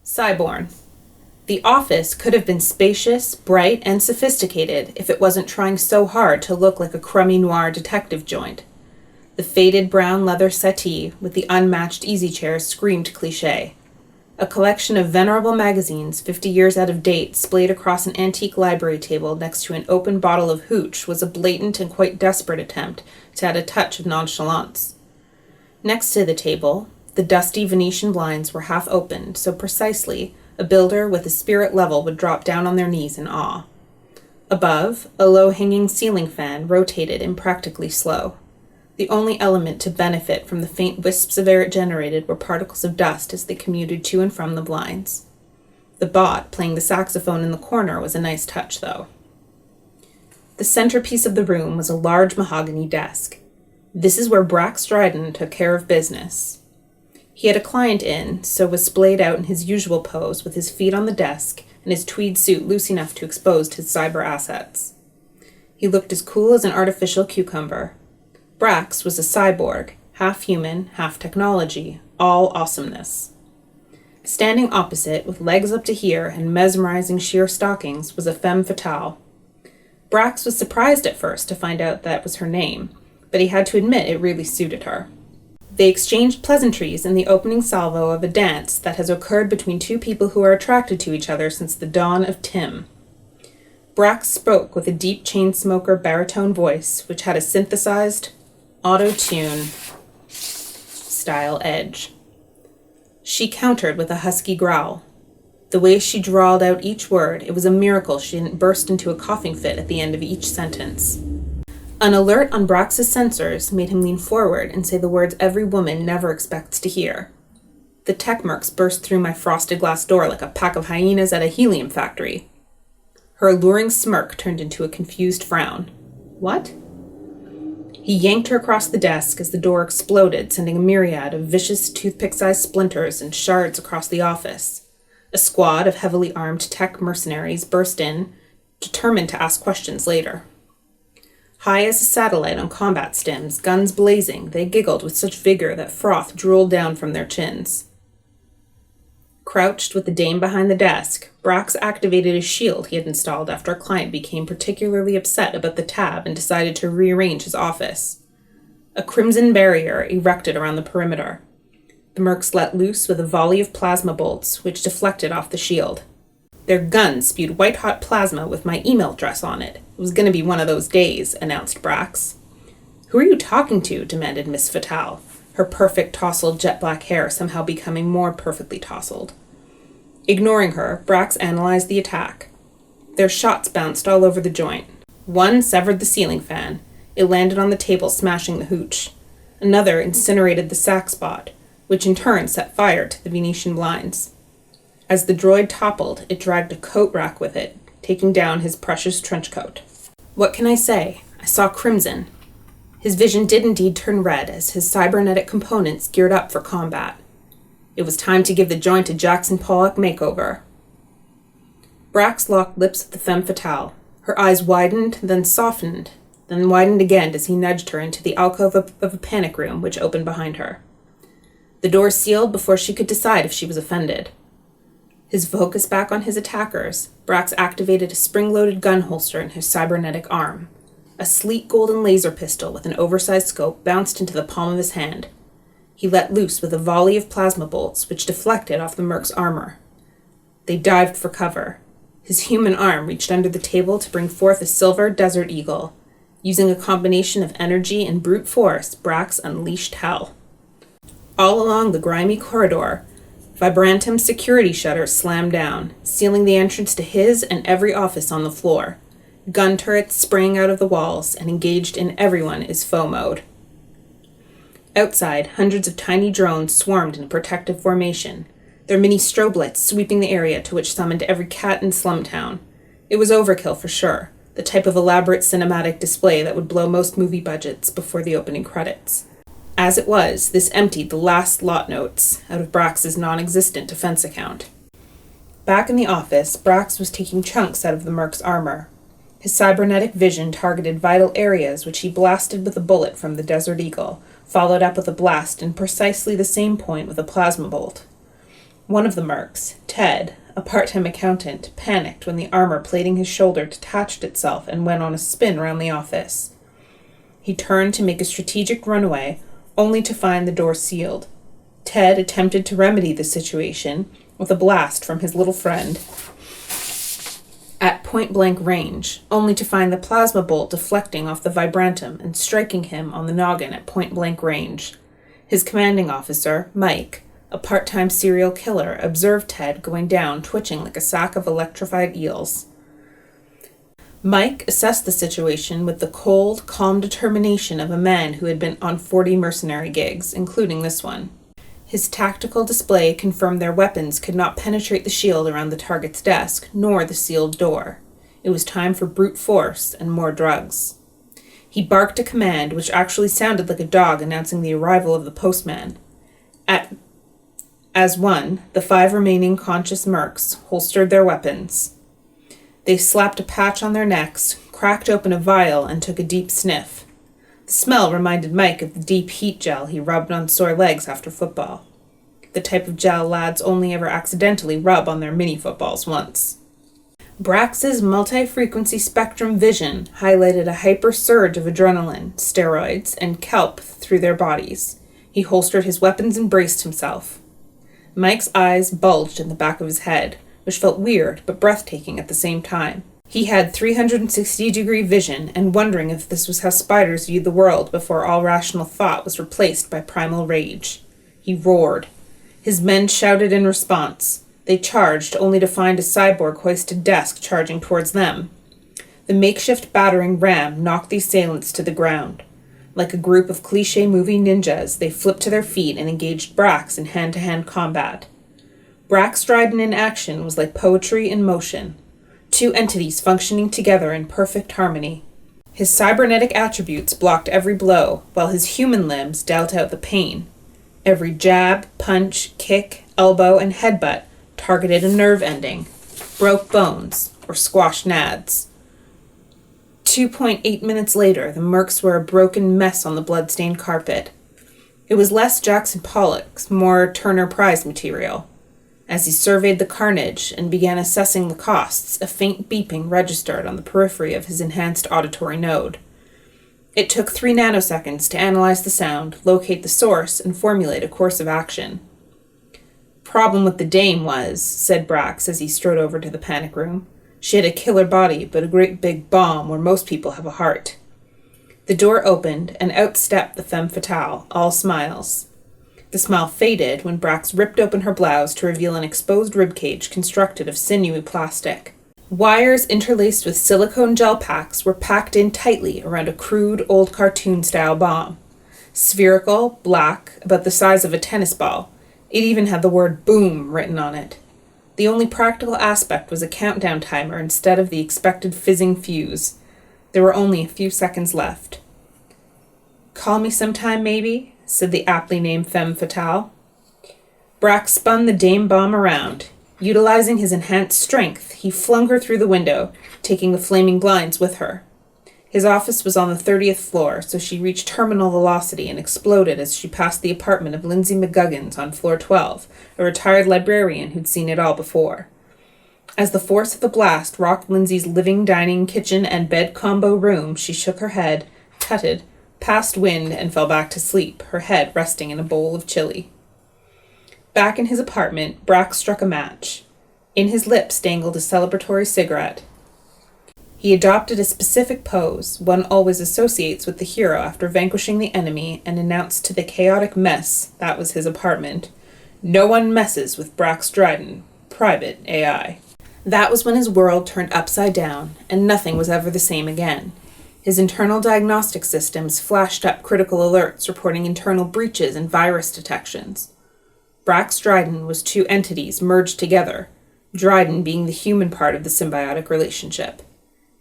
Cyborn. The office could have been spacious, bright, and sophisticated if it wasn't trying so hard to look like a crummy noir detective joint. The faded brown leather settee with the unmatched easy chairs screamed cliché. A collection of venerable magazines 50 years out of date splayed across an antique library table next to an open bottle of hooch was a blatant and quite desperate attempt to add a touch of nonchalance. Next to the table, the dusty Venetian blinds were half opened, so precisely a builder with a spirit level would drop down on their knees in awe. Above, a low-hanging ceiling fan rotated impractically slow. The only element to benefit from the faint wisps of air it generated were particles of dust as they commuted to and from the blinds. The bot playing the saxophone in the corner was a nice touch, though. The centerpiece of the room was a large mahogany desk. This is where Brax Dryden took care of business. He had a client in, so was splayed out in his usual pose with his feet on the desk and his tweed suit loose enough to expose his cyber assets. He looked as cool as an artificial cucumber. Brax was a cyborg, half human, half technology, all awesomeness. Standing opposite, with legs up to here and mesmerizing sheer stockings, was a femme fatale. Brax was surprised at first to find out that was her name, but he had to admit it really suited her. They exchanged pleasantries in the opening salvo of a dance that has occurred between two people who are attracted to each other since the dawn of Tim. Brax spoke with a deep chain smoker baritone voice, which had a synthesized, auto-tune style edge. She countered with a husky growl. The way she drawled out each word, it was a miracle she didn't burst into a coughing fit at the end of each sentence. An alert on Brax's sensors made him lean forward and say the words every woman never expects to hear. The tech mercs burst through my frosted glass door like a pack of hyenas at a helium factory. Her alluring smirk turned into a confused frown. What? He yanked her across the desk as the door exploded, sending a myriad of vicious toothpick-sized splinters and shards across the office. A squad of heavily armed tech mercenaries burst in, determined to ask questions later. High as a satellite on combat stims, guns blazing, they giggled with such vigor that froth drooled down from their chins. Crouched with the dame behind the desk, Brax activated a shield he had installed after a client became particularly upset about the tab and decided to rearrange his office. A crimson barrier erected around the perimeter. The mercs let loose with a volley of plasma bolts, which deflected off the shield. Their guns spewed white-hot plasma with my email address on it. It was going to be one of those days, announced Brax. Who are you talking to? Demanded Miss Fatale, her perfect tousled jet-black hair somehow becoming more perfectly tousled. Ignoring her, Brax analyzed the attack. Their shots bounced all over the joint. One severed the ceiling fan. It landed on the table, smashing the hooch. Another incinerated the sexbot, which in turn set fire to the Venetian blinds. As the droid toppled, it dragged a coat rack with it, taking down his precious trench coat. What can I say? I saw crimson. His vision did indeed turn red as his cybernetic components geared up for combat. It was time to give the joint a Jackson Pollock makeover. Brax locked lips with the femme fatale. Her eyes widened, then softened, then widened again as he nudged her into the alcove of a panic room which opened behind her. The door sealed before she could decide if she was offended. His focus back on his attackers, Brax activated a spring-loaded gun holster in his cybernetic arm. A sleek golden laser pistol with an oversized scope bounced into the palm of his hand. He let loose with a volley of plasma bolts, which deflected off the merc's armor. They dived for cover. His human arm reached under the table to bring forth a silver desert eagle. Using a combination of energy and brute force, Brax unleashed hell. All along the grimy corridor, Vibrantum security shutters slammed down, sealing the entrance to his and every office on the floor. Gun turrets sprang out of the walls, and engaged in everyone is foe mode. Outside, hundreds of tiny drones swarmed in a protective formation, their mini strobe lights sweeping the area to which summoned every cat in Slumtown. It was overkill for sure, the type of elaborate cinematic display that would blow most movie budgets before the opening credits. As it was, this emptied the last lot notes out of Brax's non-existent defense account. Back in the office, Brax was taking chunks out of the merc's armor. His cybernetic vision targeted vital areas which he blasted with a bullet from the Desert Eagle, followed up with a blast in precisely the same point with a plasma bolt. One of the mercs, Ted, a part-time accountant, panicked when the armor plating his shoulder detached itself and went on a spin around the office. He turned to make a strategic runaway, only to find the door sealed. Ted attempted to remedy the situation with a blast from his little friend at point-blank range, only to find the plasma bolt deflecting off the vibrantum and striking him on the noggin at point-blank range. His commanding officer, Mike, a part-time serial killer, observed Ted going down, twitching like a sack of electrified eels. Mike assessed the situation with the cold, calm determination of a man who had been on 40 mercenary gigs, including this one. His tactical display confirmed their weapons could not penetrate the shield around the target's desk, nor the sealed door. It was time for brute force and more drugs. He barked a command which actually sounded like a dog announcing the arrival of the postman. As one, the 5 remaining conscious mercs holstered their weapons. They slapped a patch on their necks, cracked open a vial, and took a deep sniff. The smell reminded Mike of the deep heat gel he rubbed on sore legs after football. The type of gel lads only ever accidentally rub on their mini-footballs once. Brax's multi-frequency spectrum vision highlighted a hyper surge of adrenaline, steroids, and kelp through their bodies. He holstered his weapons and braced himself. Mike's eyes bulged in the back of his head, which felt weird but breathtaking at the same time. He had 360-degree vision and wondering if this was how spiders viewed the world before all rational thought was replaced by primal rage. He roared. His men shouted in response. They charged, only to find a cyborg hoisted desk charging towards them. The makeshift battering ram knocked the assailants to the ground. Like a group of cliché movie ninjas, they flipped to their feet and engaged Brax in hand-to-hand combat. Brax Dryden in action was like poetry in motion. 2 entities functioning together in perfect harmony. His cybernetic attributes blocked every blow, while his human limbs dealt out the pain. Every jab, punch, kick, elbow, and headbutt targeted a nerve ending, broke bones, or squashed nads. 2.8 minutes later, the mercs were a broken mess on the blood-stained carpet. It was less Jackson Pollock's, more Turner Prize material. As he surveyed the carnage and began assessing the costs, a faint beeping registered on the periphery of his enhanced auditory node. It took 3 nanoseconds to analyze the sound, locate the source, and formulate a course of action. Problem with the dame was, said Brax as he strode over to the panic room, she had a killer body, but a great big bomb where most people have a heart. The door opened, and out stepped the femme fatale, all smiles. The smile faded when Brax ripped open her blouse to reveal an exposed ribcage constructed of sinewy plastic. Wires interlaced with silicone gel packs were packed in tightly around a crude, old cartoon-style bomb. Spherical, black, about the size of a tennis ball. It even had the word "boom" written on it. The only practical aspect was a countdown timer instead of the expected fizzing fuse. There were only a few seconds left. "Call me sometime, maybe?" said the aptly named femme fatale. Brax spun the dame bomb around. Utilizing his enhanced strength, he flung her through the window, taking the flaming blinds with her. His office was on the 30th floor, so she reached terminal velocity and exploded as she passed the apartment of Lindsay McGuggins on floor 12, a retired librarian who'd seen it all before. As the force of the blast rocked Lindsay's living, dining, kitchen, and bed combo room, she shook her head, tutted, passed wind, and fell back to sleep, her head resting in a bowl of chili. Back in his apartment, Brax struck a match. In his lips dangled a celebratory cigarette. He adopted a specific pose, one always associates with the hero after vanquishing the enemy, and announced to the chaotic mess, that was his apartment, "No one messes with Brax Dryden, private AI." That was when his world turned upside down, and nothing was ever the same again. His internal diagnostic systems flashed up critical alerts reporting internal breaches and virus detections. Brax Dryden was 2 entities merged together, Dryden being the human part of the symbiotic relationship.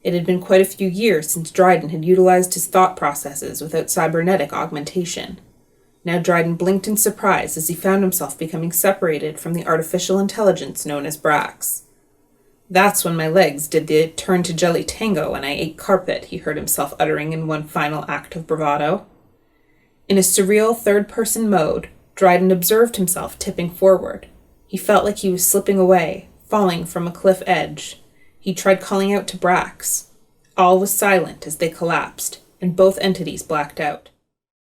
It had been quite a few years since Dryden had utilized his thought processes without cybernetic augmentation. Now Dryden blinked in surprise as he found himself becoming separated from the artificial intelligence known as Brax. "That's when my legs did the turn-to-jelly tango and I ate carpet," he heard himself uttering in one final act of bravado. In a surreal third-person mode, Dryden observed himself tipping forward. He felt like he was slipping away, falling from a cliff edge. He tried calling out to Brax. All was silent as they collapsed, and both entities blacked out.